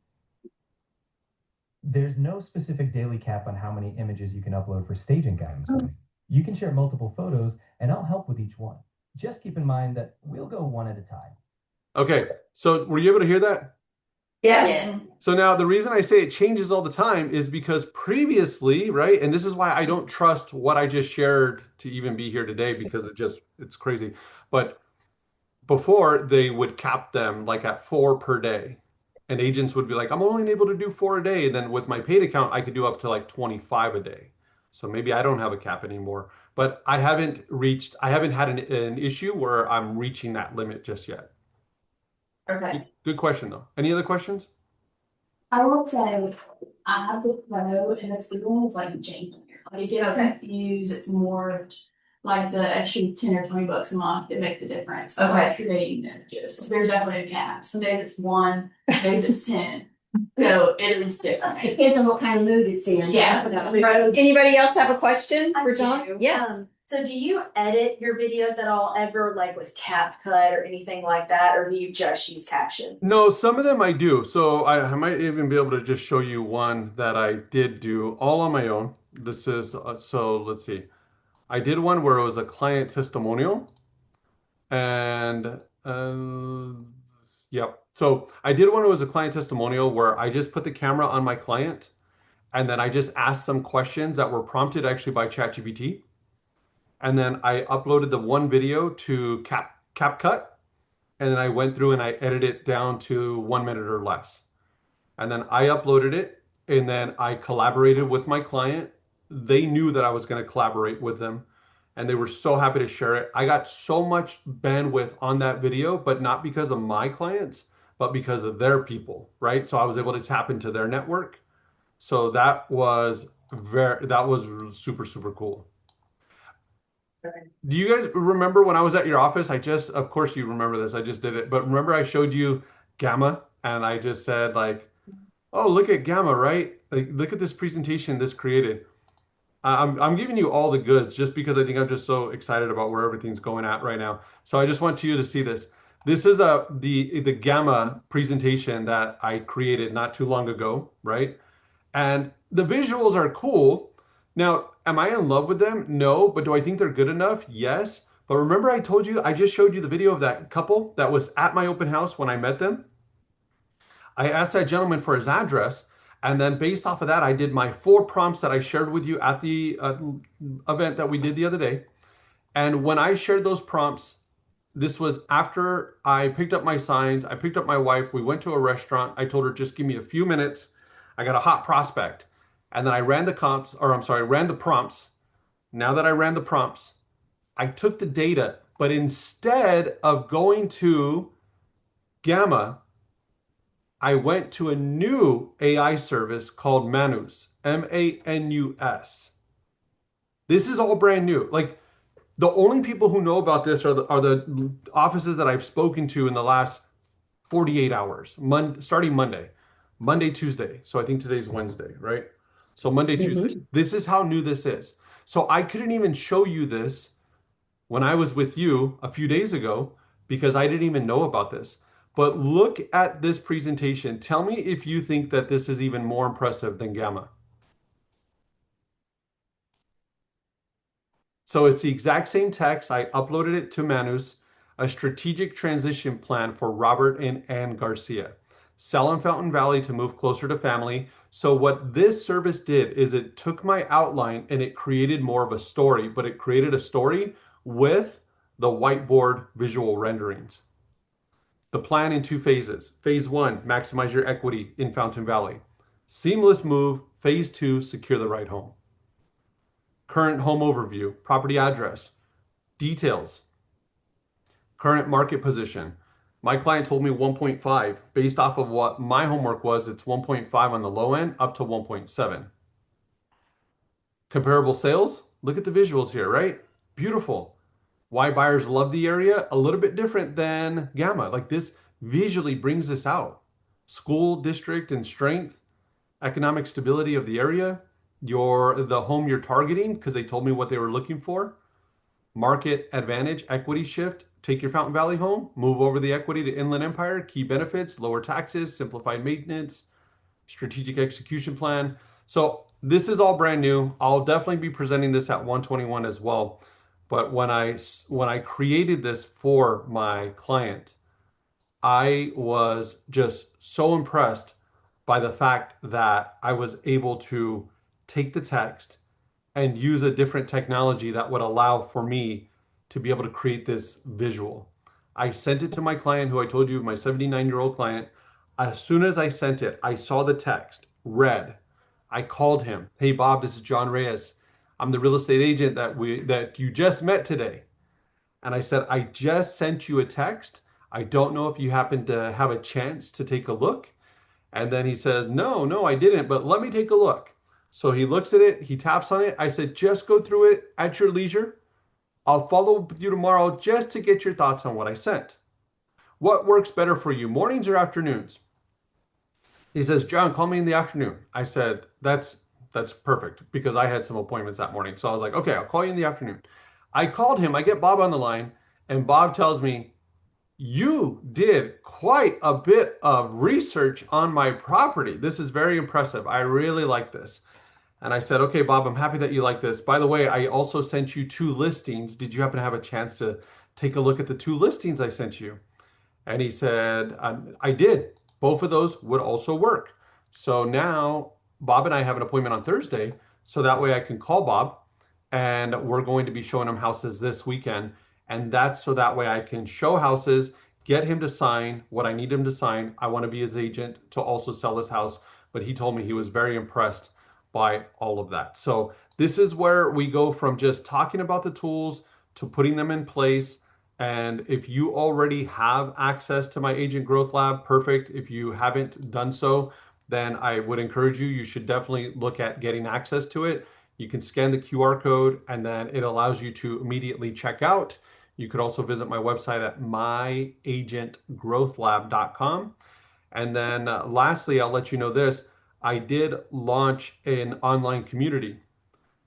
There's no specific daily cap on how many images you can upload for staging guidance. You can share multiple photos and I'll help with each one. Just keep in mind that we'll go one at a time. Okay, so were you able to hear that? Yes. So now the reason I say it changes all the time is because previously, right? And this is why I don't trust what I just shared to even be here today, because it's crazy. But before, they would cap them like at 4 per day. And agents would be like, I'm only able to do 4 a day. And then with my paid account, I could do up to like 25 a day. So maybe I don't have a cap anymore. But I haven't had an issue where I'm reaching that limit just yet. Okay. Good question, though. Any other questions? I would say I have the Pro, and it's the one that's like janky. Like it gets confused. It's more like the extra 10 or 20 bucks a month. It makes a difference. Okay. Like creating images. There's definitely a cap. Some days it's 1, days it's 10. So it is different. It depends on what kind of mood it's in. Yeah. Anybody else have a question for John? do. Yes. So do you edit your videos at all ever, like with CapCut or anything like that, or do you just use captions? No, some of them I do. So I might even be able to just show you one that I did do all on my own. This is, so let's see. I did one where it was a client testimonial. And, yep. So I did one that was a client testimonial where I just put the camera on my client and then I just asked some questions that were prompted actually by ChatGPT. And then I uploaded the one video to CapCut, and then I went through and I edited it down to 1 minute or less. And then I uploaded it, and then I collaborated with my client. They knew that I was going to collaborate with them. and they were so happy to share it. I got so much bandwidth on that video, but not because of my clients, but because of their people, right? So I was able to tap into their network. So that was super, super cool. Do you guys remember when I was at your office? Of course you remember this, I just did it, but remember I showed you Gamma and I just said like, oh, look at Gamma, right? Like, look at this presentation this created. I'm giving you all the goods just because I think I'm just so excited about where everything's going at right now. So I just want you to see this. This is the Gamma presentation that I created not too long ago, right? And the visuals are cool. Now, am I in love with them? No, but do I think they're good enough? Yes. But remember I told you, I just showed you the video of that couple that was at my open house when I met them? I asked that gentleman for his address, and then based off of that, I did my 4 prompts that I shared with you at the event that we did the other day. And when I shared those prompts, this was after I picked up my signs, I picked up my wife, we went to a restaurant, I told her, just give me a few minutes, I got a hot prospect. And then I ran the prompts. Now that I ran the prompts, I took the data, but instead of going to Gamma, I went to a new AI service called Manus, M-A-N-U-S. This is all brand new. Like, the only people who know about this are the offices that I've spoken to in the last 48 hours, starting Monday, Tuesday. So I think today's Wednesday, right? So Monday, Tuesday. This is how new this is. So I couldn't even show you this when I was with you a few days ago because I didn't even know about this. But look at this presentation. Tell me if you think that this is even more impressive than Gamma. So it's the exact same text. I uploaded it to Manus, a strategic transition plan for Robert and Ann Garcia. Sell in Fountain Valley to move closer to family. So what this service did is it took my outline and it created more of a story, but it created a story with the whiteboard visual renderings. The plan in 2 phases. Phase 1, maximize your equity in Fountain Valley. Seamless move. Phase 2, secure the right home. Current home overview, property address, details, current market position. My client told me 1.5. Based off of what my homework was, it's 1.5 on the low end up to 1.7. Comparable sales. Look at the visuals here, right? Beautiful. Why buyers love the area, a little bit different than Gamma. Like, this visually brings this out. School district and strength, economic stability of the area, the home you're targeting, because they told me what they were looking for. Market advantage, equity shift, take your Fountain Valley home, move over the equity to Inland Empire, key benefits, lower taxes, simplified maintenance, strategic execution plan. So this is all brand new. I'll definitely be presenting this at 121 as well. But when I created this for my client, I was just so impressed by the fact that I was able to take the text and use a different technology that would allow for me to be able to create this visual. I sent it to my client, who I told you, my 79-year-old client. As soon as I sent it, I saw the text, read. I called him. Hey, Bob, this is John Reyes. I'm the real estate agent that you just met today. And I said, I just sent you a text. I don't know if you happen to have a chance to take a look. And then he says, no, I didn't, but let me take a look. So he looks at it, he taps on it. I said, just go through it at your leisure. I'll follow up with you tomorrow just to get your thoughts on what I sent. What works better for you, mornings or afternoons? He says, John, call me in the afternoon. I said, that's perfect, because I had some appointments that morning. So I was like, okay, I'll call you in the afternoon. I called him, I get Bob on the line, and Bob tells me, you did quite a bit of research on my property. This is very impressive. I really like this. And I said, okay, Bob, I'm happy that you like this. By the way, I also sent you 2 listings. Did you happen to have a chance to take a look at the 2 listings I sent you? And he said, I did. Both of those would also work. So now Bob and I have an appointment on Thursday, so that way I can call Bob, and we're going to be showing him houses this weekend. And that's so that way I can show houses, get him to sign what I need him to sign. I want to be his agent to also sell his house. But he told me he was very impressed by all of that. So this is where we go from just talking about the tools to putting them in place. And if you already have access to my Agent Growth Lab, perfect. If you haven't done so, then I would encourage you, you should definitely look at getting access to it. You can scan the QR code and then it allows you to immediately check out. You could also visit my website at myagentgrowthlab.com. And then lastly, I'll let you know this. I did launch an online community.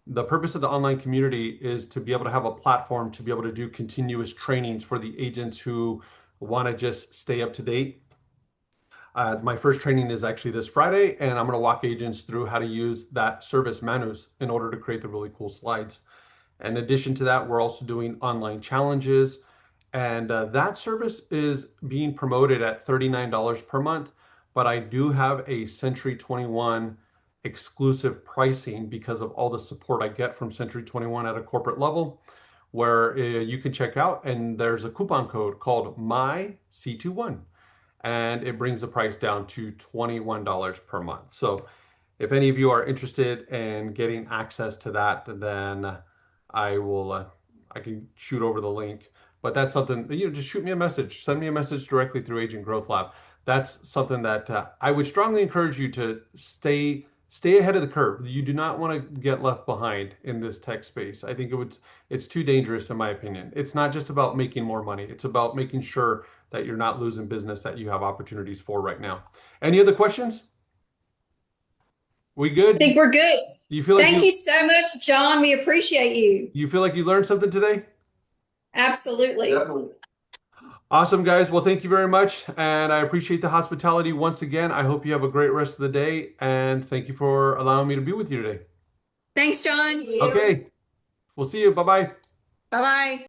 The purpose of the online community is to be able to have a platform to be able to do continuous trainings for the agents who want to just stay up to date. My first training is actually this Friday, and I'm going to walk agents through how to use that service Manus in order to create the really cool slides. In addition to that, we're also doing online challenges, and that service is being promoted at $39 per month, but I do have a Century 21 exclusive pricing because of all the support I get from Century 21 at a corporate level, where you can check out, and there's a coupon code called MyC21, and it brings the price down to $21 per month. So if any of you are interested in getting access to that, then I can shoot over the link. But that's something, just shoot me a message, send me a message directly through Agent Growth Lab. That's something that I would strongly encourage you to stay ahead of the curve. You do not want to get left behind in this tech space. I think it's too dangerous in my opinion. It's not just about making more money. It's about making sure that you're not losing business that you have opportunities for right now. Any other questions? We good? I think we're good. You feel like Thank you so much, John. We appreciate you. You feel like you learned something today? Absolutely. Definitely. Awesome, guys. Well, thank you very much. And I appreciate the hospitality once again. I hope you have a great rest of the day. And thank you for allowing me to be with you today. Thanks, John. Okay. We'll see you. Bye-bye. Bye-bye.